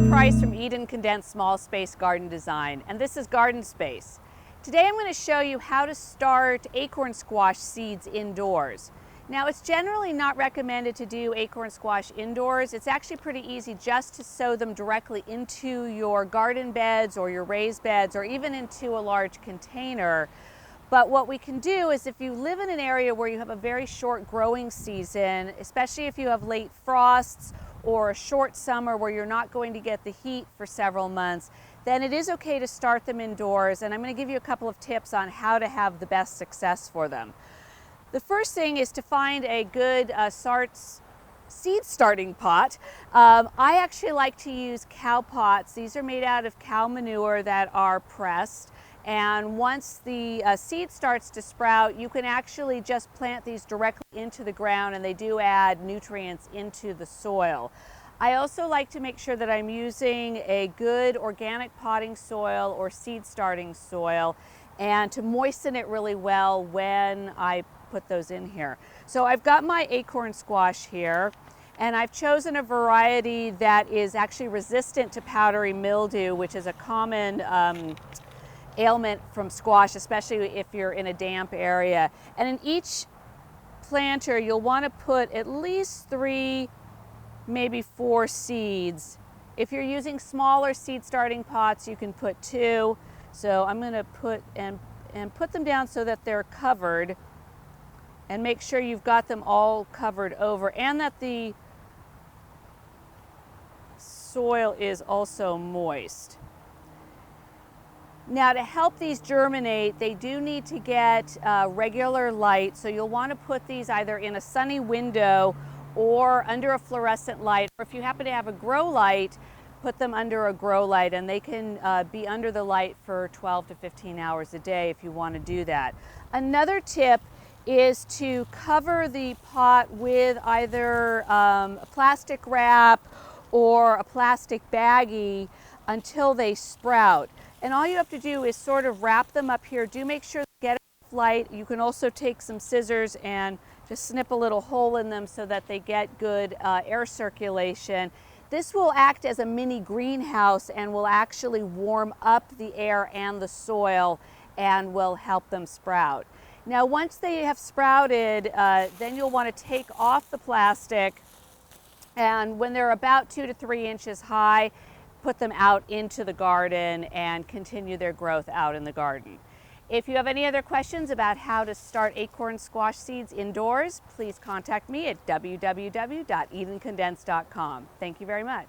Price from Eden Condensed Small Space Garden Design, and this is Garden Space. Today I'm going to show you how to start acorn squash seeds indoors. Now, it's generally not recommended to do acorn squash indoors. It's actually pretty easy just to sow them directly into your garden beds or your raised beds or even into a large container. But what we can do is, if you live in an area where you have a very short growing season, especially if you have late frosts or a short summer where you're not going to get the heat for several months, then it is okay to start them indoors. And I'm going to give you a couple of tips on how to have the best success for them. The first thing is to find a good seed starting pot. I actually like to use cow pots. These are made out of cow manure that are pressed. And once the seed starts to sprout, you can actually just plant these directly into the ground, and they do add nutrients into the soil. I also like to make sure that I'm using a good organic potting soil or seed starting soil, and to moisten it really well when I put those in here. So I've got my acorn squash here, and I've chosen a variety that is actually resistant to powdery mildew, which is a common ailment from squash, especially if you're in a damp area. And in each planter, you'll want to put at least 3, maybe 4 seeds. If you're using smaller seed starting pots, you can put 2. So I'm going to put them down so that they're covered, and make sure you've got them all covered over, and that the soil is also moist. Now, to help these germinate, they do need to get regular light, so you'll want to put these either in a sunny window or under a fluorescent light, or if you happen to have a grow light, put them under a grow light, and they can be under the light for 12 to 15 hours a day if you want to do that. Another tip is to cover the pot with either a plastic wrap or a plastic baggie until they sprout. And all you have to do is sort of wrap them up here. Do make sure they get enough light. You can also take some scissors and just snip a little hole in them so that they get good air circulation. This will act as a mini greenhouse and will actually warm up the air and the soil and will help them sprout. Now, once they have sprouted, then you'll want to take off the plastic, and when they're about 2 to 3 inches high, put them out into the garden and continue their growth out in the garden. If you have any other questions about how to start acorn squash seeds indoors, please contact me at www.edencondensed.com. Thank you very much.